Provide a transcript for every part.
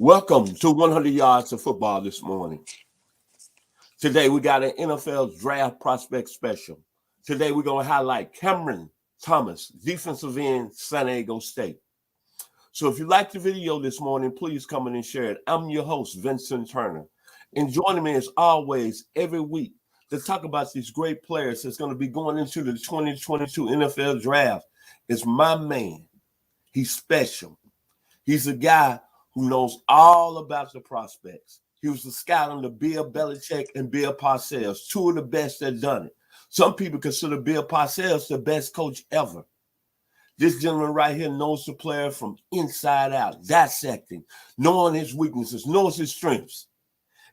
Welcome to 100 Yards of Football this morning. Today we got an NFL Draft Prospect Special. Today we're going to highlight Cameron Thomas, defensive end, San Diego State. So if you like the video this morning, please come in and share it. I'm your host, Vincent Turner. And joining me as always every week to talk about these great players that's going to be going into the 2022 NFL Draft is my man. He's special. He's a guy who knows all about the prospects. He was the scout under Bill Belichick and Bill Parcells, two of the best that done it. Some people consider Bill Parcells the best coach ever. This gentleman right here knows the player from inside out, dissecting, knowing his weaknesses, knows his strengths.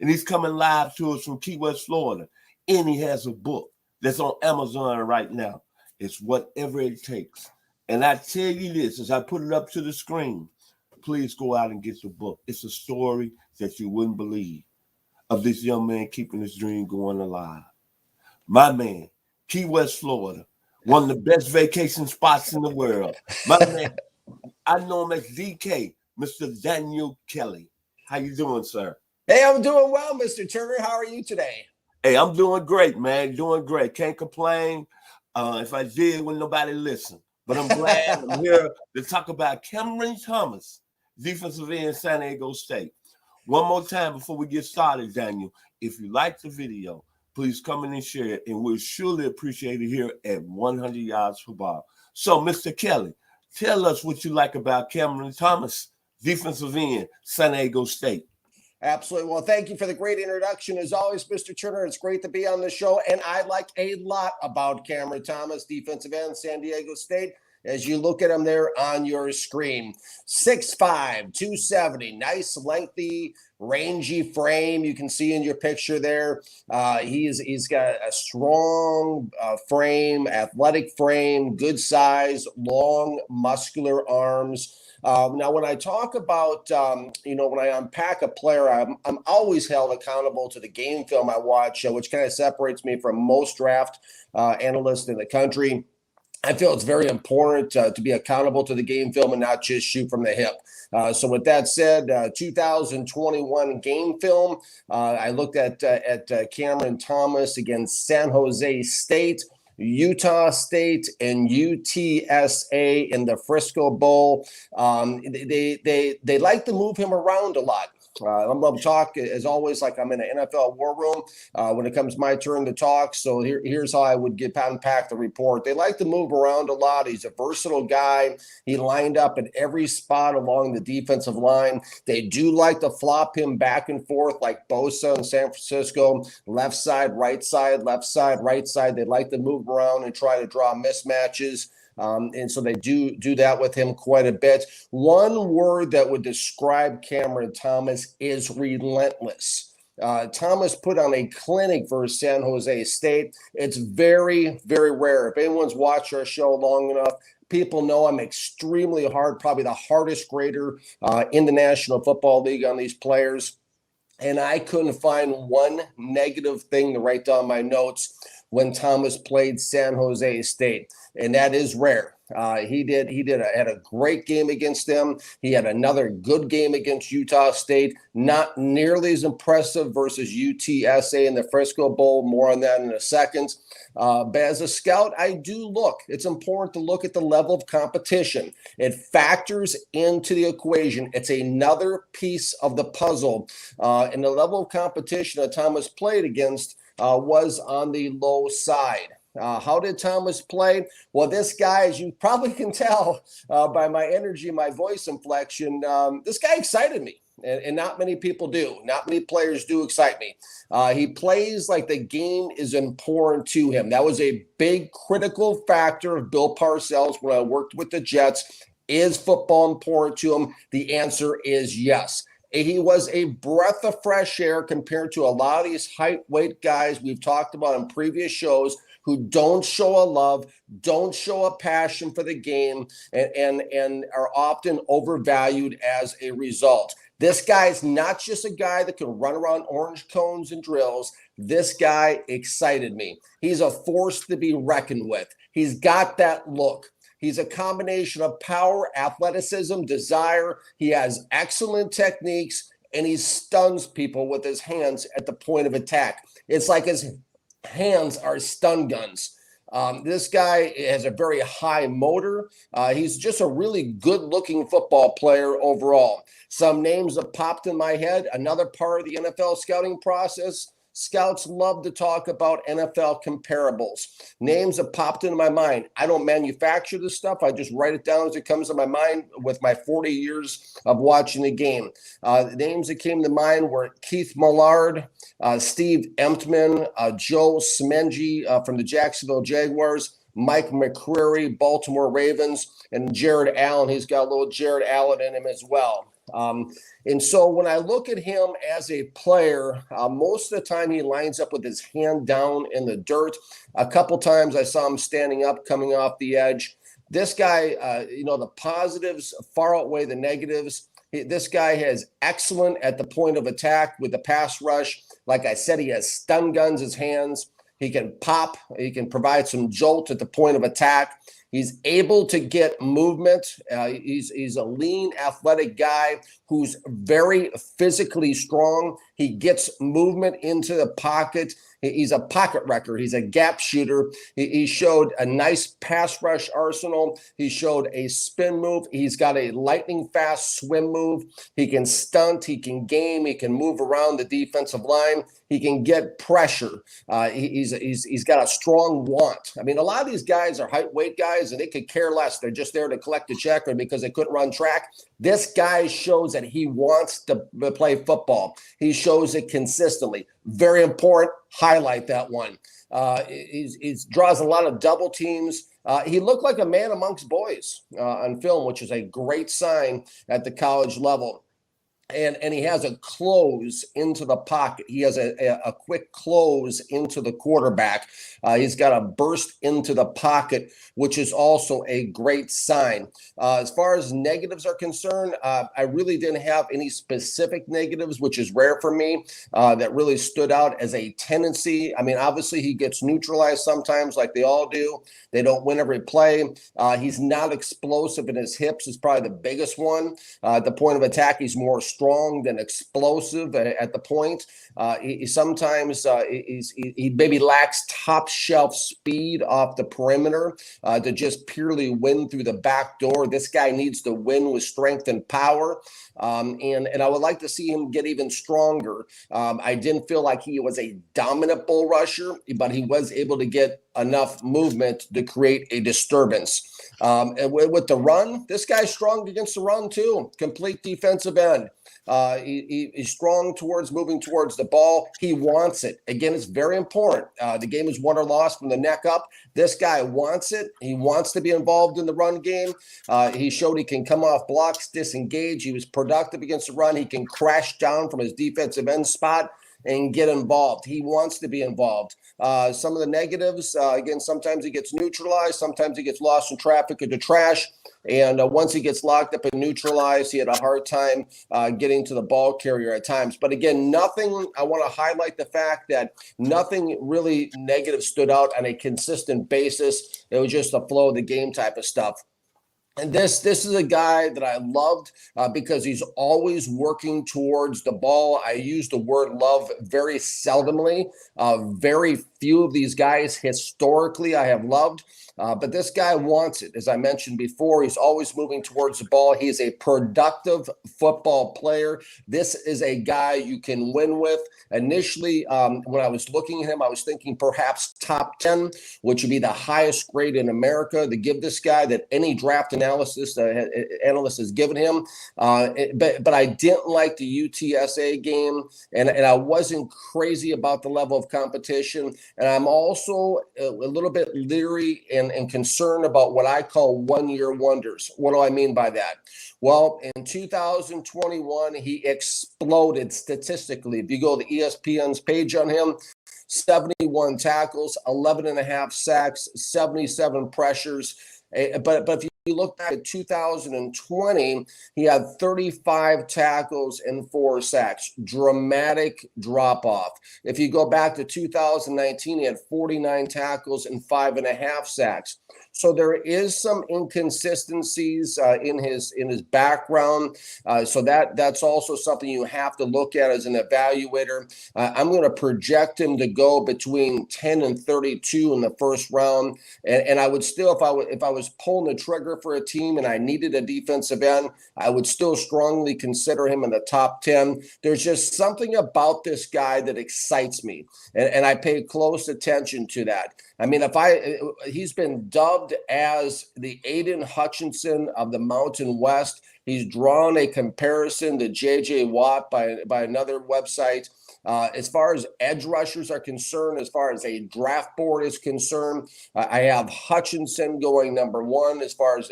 And he's coming live to us from Key West, Florida. And he has a book that's on Amazon right now. It's Whatever It Takes. And I tell you this, as I put it up to the screen, please go out and get the book. It's a story that you wouldn't believe of this young man keeping his dream going alive. My man, Key West, Florida, one of the best vacation spots in the world. My man, I know him as DK, Mr. Daniel Kelly. How you doing, sir? Hey, I'm doing well, Mr. Turner. How are you today? Hey, I'm doing great, man. Doing great. Can't complain. If I did, wouldn't nobody listen. But I'm glad I'm here to talk about Cameron Thomas, defensive end, San Diego State. One more time before we get started, Daniel, if you like the video, please come in and share it, and we'll surely appreciate it here at 100 Yards for Bob. So, Mr. Kelly, tell us what you like about Cameron Thomas, defensive end, San Diego State. Absolutely. Well, thank you for the great introduction. As always, Mr. Turner, it's great to be on the show, and I like a lot about Cameron Thomas, defensive end, San Diego State. As you look at him there on your screen, 6'5", 270, nice, lengthy, rangy frame. You can see in your picture there. He's got a strong frame, athletic frame, good size, long, muscular arms. Now, when I talk about, when I unpack a player, I'm always held accountable to the game film I watch, which kind of separates me from most draft analysts in the country. I feel it's very important to be accountable to the game film and not just shoot from the hip. So with that said, 2021 game film, I looked at Cameron Thomas against San Jose State, Utah State, and UTSA in the Frisco Bowl. They like to move him around a lot. I'm going to talk, as always, like I'm in an NFL war room when it comes my turn to talk. So here's how I would unpack the report. They like to move around a lot. He's a versatile guy. He lined up in every spot along the defensive line. They do like to flop him back and forth like Bosa in San Francisco, left side, right side, left side, right side. They like to move around and try to draw mismatches. And so they do that with him quite a bit. One word that would describe Cameron Thomas is relentless. Thomas put on a clinic versus San Jose State. It's very, very rare. If anyone's watched our show long enough, people know I'm extremely hard, probably the hardest grader in the National Football League on these players. And I couldn't find one negative thing to write down my notes when Thomas played San Jose State, and that is rare. He had a great game against them. He had another good game against Utah State. Not nearly as impressive versus UTSA in the Frisco Bowl. More on that in a second. But as a scout, I do look. It's important to look at the level of competition. It factors into the equation. It's another piece of the puzzle. And the level of competition that Thomas played against was on the low side. How did Thomas play? Well, this guy, as you probably can tell by my energy, my voice inflection, this guy excited me. And not many people do. Not many players do excite me. He plays like the game is important to him. That was a big critical factor of Bill Parcells when I worked with the Jets. Is football important to him? The answer is yes. He was a breath of fresh air compared to a lot of these height, weight guys we've talked about in previous shows who don't show a love, don't show a passion for the game, and are often overvalued as a result. This guy is not just a guy that can run around orange cones and drills. This guy excited me. He's a force to be reckoned with. He's got that look. He's a combination of power, athleticism, desire. He has excellent techniques, and he stuns people with his hands at the point of attack. It's like his hands are stun guns. This guy has a very high motor. He's just a really good-looking football player overall. Some names have popped in my head. Another part of the NFL scouting process, scouts love to talk about NFL comparables. Names have popped into my mind. I don't manufacture this stuff. I just write it down as it comes to my mind with my 40 years of watching the game. The names that came to mind were Keith Millard, Steve Emtman, Joe Smenji from the Jacksonville Jaguars, Mike McCreary, Baltimore Ravens, and Jared Allen. He's got a little Jared Allen in him as well. And so when I look at him as a player, most of the time he lines up with his hand down in the dirt. A couple times I saw him standing up, coming off the edge. This guy, the positives far outweigh the negatives. This guy has excellent at the point of attack with the pass rush. Like I said, he has stun guns, his hands. He can pop. He can provide some jolt at the point of attack. He's able to get movement. He's a lean, athletic guy who's very physically strong. He gets movement into the pocket. He's a pocket wrecker. He's a gap shooter. He showed a nice pass rush arsenal. He showed a spin move. He's got a lightning fast swim move. He can stunt. He can game. He can move around the defensive line. He can get pressure. He's got a strong want. I mean, a lot of these guys are height weight guys, and they could care less. They're just there to collect a check or because they couldn't run track. This guy shows that he wants to play football. He shows it consistently. Very important. Highlight that one. He draws a lot of double teams. He looked like a man amongst boys on film, which is a great sign at the college level. And he has a close into the pocket. He has a quick close into the quarterback. He's got a burst into the pocket, which is also a great sign. As far as negatives are concerned, I really didn't have any specific negatives, which is rare for me, that really stood out as a tendency. I mean, obviously he gets neutralized sometimes like they all do. They don't win every play. He's not explosive in his hips is probably the biggest one. At the point of attack, he's more strong than explosive at the point. He sometimes he maybe lacks top shelf speed off the perimeter to just purely win through the back door. This guy needs to win with strength and power. And I would like to see him get even stronger. I didn't feel like he was a dominant bull rusher, but he was able to get enough movement to create a disturbance. And with the run, this guy's strong against the run too. Complete defensive end. He's strong towards moving towards the ball. He wants it. Again, it's very important. The game is won or lost from the neck up. This guy wants it. He wants to be involved in the run game. He showed he can come off blocks, disengage. He was productive against the run. He can crash down from his defensive end spot and get involved. He wants to be involved. Some of the negatives, again, sometimes he gets neutralized. Sometimes he gets lost in traffic into trash. And once he gets locked up and neutralized, he had a hard time getting to the ball carrier at times. But again, I want to highlight the fact that nothing really negative stood out on a consistent basis. It was just a flow of the game type of stuff. And this is a guy that I loved because he's always working towards the ball. I use the word love very seldomly. Very few of these guys historically I have loved. But this guy wants it. As I mentioned before, he's always moving towards the ball. He's a productive football player. This is a guy you can win with. Initially, when I was looking at him, I was thinking perhaps top 10, which would be the highest grade in America to give this guy that any draft analyst has given him. But I didn't like the UTSA game, and I wasn't crazy about the level of competition. And I'm also a little bit leery and concerned about what I call one-year wonders. What do I mean by that? Well, in 2021, he exploded statistically. If you go to ESPN's page on him, 71 tackles, 11 and a half sacks, 77 pressures. But if you you look back at 2020, he had 35 tackles and 4 sacks. Dramatic drop off. If you go back to 2019, he had 49 tackles and 5.5 sacks. So there is some inconsistencies in his background. So that's also something you have to look at as an evaluator. I'm going to project him to go between 10 and 32 in the first round, and I would still, if I was pulling the trigger for a team and I needed a defensive end, I would still strongly consider him in the top 10. There's just something about this guy that excites me, and I pay close attention to that. I mean, he's been dubbed as the Aiden Hutchinson of the Mountain West. He's drawn a comparison to J.J. Watt by another website. As far as edge rushers are concerned, as far as a draft board is concerned, I have Hutchinson going number 1 as far as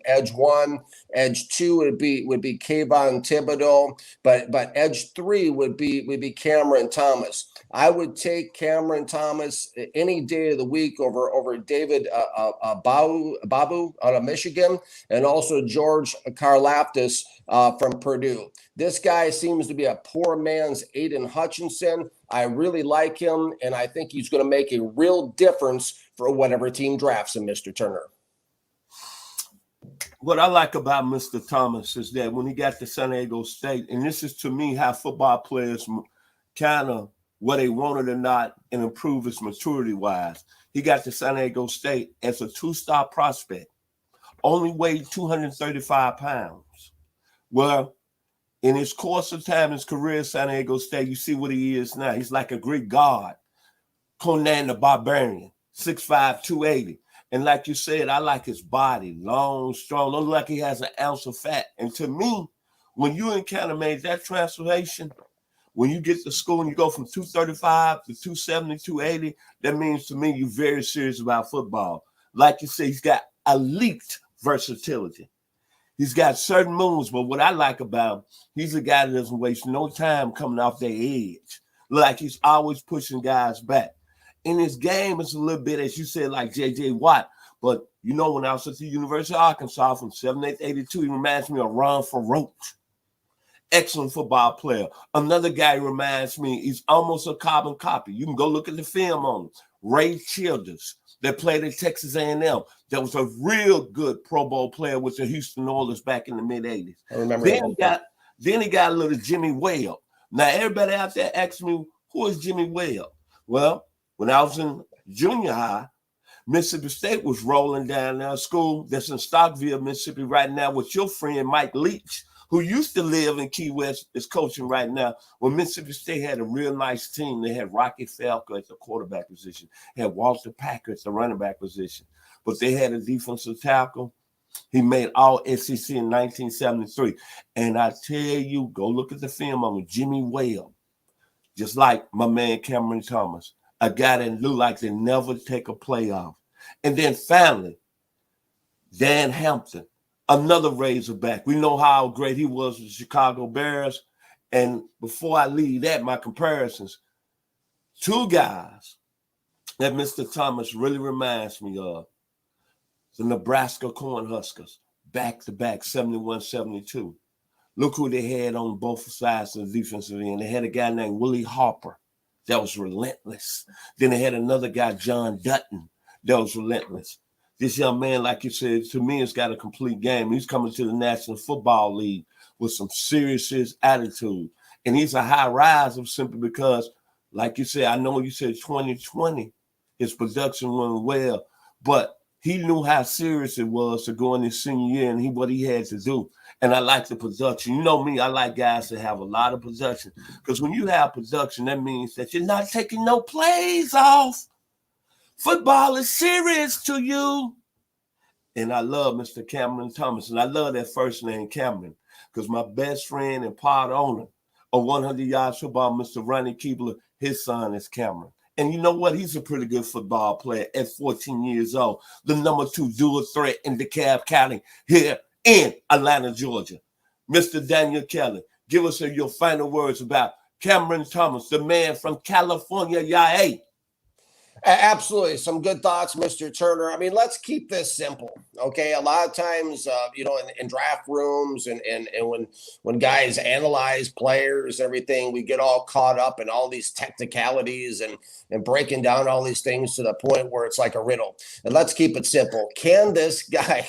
edge 1. Edge 2 would be Kayvon Thibodeau, but edge 3 would be Cameron Thomas. I would take Cameron Thomas any day of the week over David Babu out of Michigan, and also George Karlaftis from Purdue. This guy seems to be a poor man's Aiden Hutchinson. I really like him, and I think he's going to make a real difference for whatever team drafts him, Mr. Turner. What I like about Mr. Thomas is that when he got to San Diego State, and this is to me how football players kind of, whether they wanted or not, and improve his maturity-wise. He got to San Diego State as a 2-star prospect, only weighed 235 pounds. Well, in his course of time, his career at San Diego State, you see what he is now. He's like a Greek god, Conan the Barbarian, 6'5", 280. And like you said, I like his body, long, strong, look like he has an ounce of fat. And to me, when you and kind of made that transformation, when you get to school and you go from 235 to 270, 280, that means to me you're very serious about football. Like you said, he's got elite versatility. He's got certain moves, but what I like about him, he's a guy that doesn't waste no time coming off their edge. Like he's always pushing guys back. In his game, it's a little bit, as you said, like J.J. Watt. But, you know, when I was at the University of Arkansas from 78-82, he reminds me of Ron Farouk. Excellent football player. Another guy reminds me, he's almost a carbon copy. You can go look at the film on him. Ray Childers, that played at Texas A&M. That was a real good Pro Bowl player with the Houston Oilers back in the mid-'80s. I remember Then he got a little Jimmy Webb. Now, everybody out there asks me, who is Jimmy Webb? Well, when I was in junior high, Mississippi State was rolling down our school that's in Stockville, Mississippi right now with your friend Mike Leach, who used to live in Key West, is coaching right now. When Mississippi State had a real nice team, they had Rocky Falco at the quarterback position, had Walter Packer at the running back position, but they had a defensive tackle. He made all SEC in 1973. And I tell you, go look at the film on Jimmy Webb, just like my man Cameron Thomas, a guy that looked like they never take a playoff. And then finally, Dan Hampton, another Razorback. We know how great he was with the Chicago Bears. And before I leave that, my comparisons, 2 guys that Mr. Thomas really reminds me of, the Nebraska Cornhuskers, back-to-back, 71-72. Look who they had on both sides of the defensive end. They had a guy named Willie Harper that was relentless. Then they had another guy, John Dutton, that was relentless. This young man, like you said, to me, has got a complete game. He's coming to the National Football League with some serious attitude. And he's a high riser simply because, like you said, I know you said 2020, his production went well, but he knew how serious it was to go in his senior year and what he had to do. And I like the production. You know me, I like guys that have a lot of production. Because when you have production, that means that you're not taking no plays off. Football is serious to you. And I love Mr. Cameron Thomas. And I love that first name, Cameron, because my best friend and part owner of 100 Yards Football, Mr. Ronnie Keebler, his son is Cameron. And you know what? He's a pretty good football player at 14 years old. The number 2 dual threat in DeKalb County here in Atlanta, Georgia. Mr. Daniel Kelly, give us your final words about Cameron Thomas, the man from California, YA. Absolutely. Some good thoughts, Mr. Turner. I mean, let's keep this simple. Okay. A lot of times, in draft rooms and when guys analyze players, everything, we get all caught up in all these technicalities and breaking down all these things to the point where it's like a riddle. And let's keep it simple. Can this guy,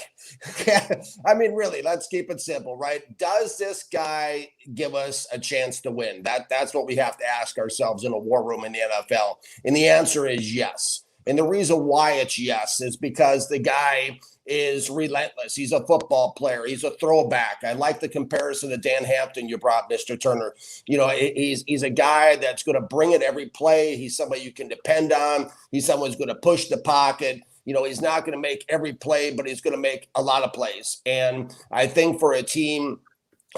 I mean, really, let's keep it simple, right? Does this guy give us a chance to win? That's what we have to ask ourselves in a war room in the NFL. And the answer is yes. And the reason why it's yes is because the guy is relentless. He's a football player. He's a throwback. I like the comparison to Dan Hampton you brought, Mr. Turner. You know, he's a guy that's going to bring it every play. He's somebody you can depend on. He's someone who's going to push the pocket. You know, he's not going to make every play, but he's going to make a lot of plays. And I think for a team,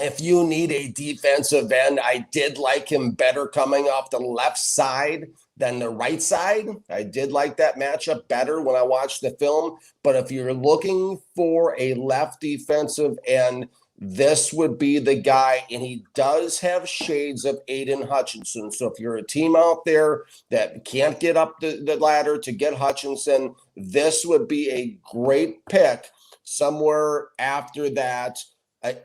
if you need a defensive end, I did like him better coming off the left side than the right side. I did like that matchup better when I watched the film. But if you're looking for a left defensive end, this would be the guy. And he does have shades of Aiden Hutchinson. So if you're a team out there that can't get up the ladder to get Hutchinson, this would be a great pick somewhere after that.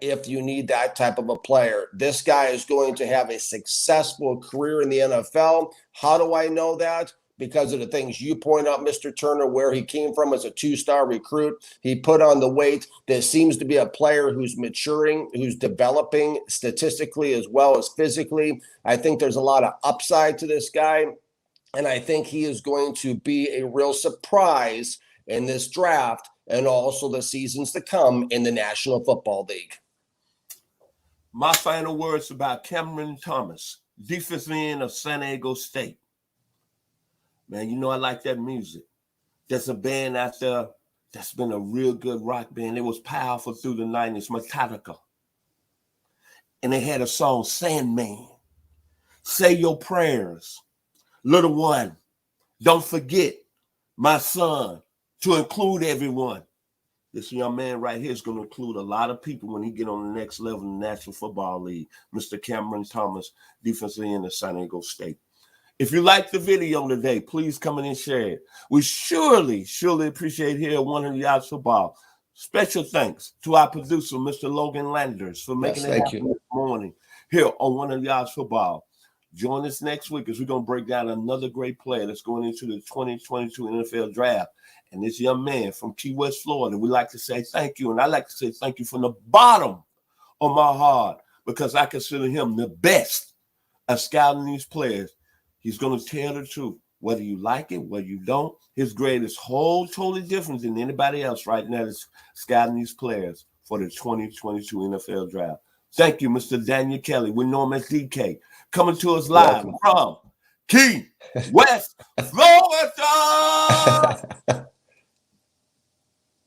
If you need that type of a player, this guy is going to have a successful career in the NFL. How do I know that? Because of the things you point out, Mr. Turner, where he came from as a 2-star recruit. He put on the weight. There seems to be a player who's maturing, who's developing statistically as well as physically. I think there's a lot of upside to this guy, and I think he is going to be a real surprise in this draft and also the seasons to come in the National Football League. My final words about Cameron Thomas, defensive end of San Diego State. Man, you know I like that music. There's a band out there that's been a real good rock band. It was powerful through the 90s, Metallica. And they had a song, Sandman. Say your prayers. Little one, don't forget, my son, to include everyone. This young man right here is going to include a lot of people when he get on the next level in the National Football League. Mr. Cameron Thomas, defensive end of San Diego State. If you like the video today, please come in and share it. We surely appreciate here at 100 Yards Football. Special thanks to our producer, Mr. Logan Landers, for making it happen this morning here on 100 Yards Football. Join us next week as we're going to break down another great player that's going into the 2022 NFL Draft. And this young man from Key West, Florida, we like to say thank you. And I like to say thank you from the bottom of my heart because I consider him the best at scouting these players. He's going to tell the truth, whether you like it, whether you don't. His grade is totally different than anybody else right now that's scouting these players for the 2022 NFL Draft. Thank you, Mr. Daniel Kelly. We know him as DK. Coming to us live from Key West, Florida.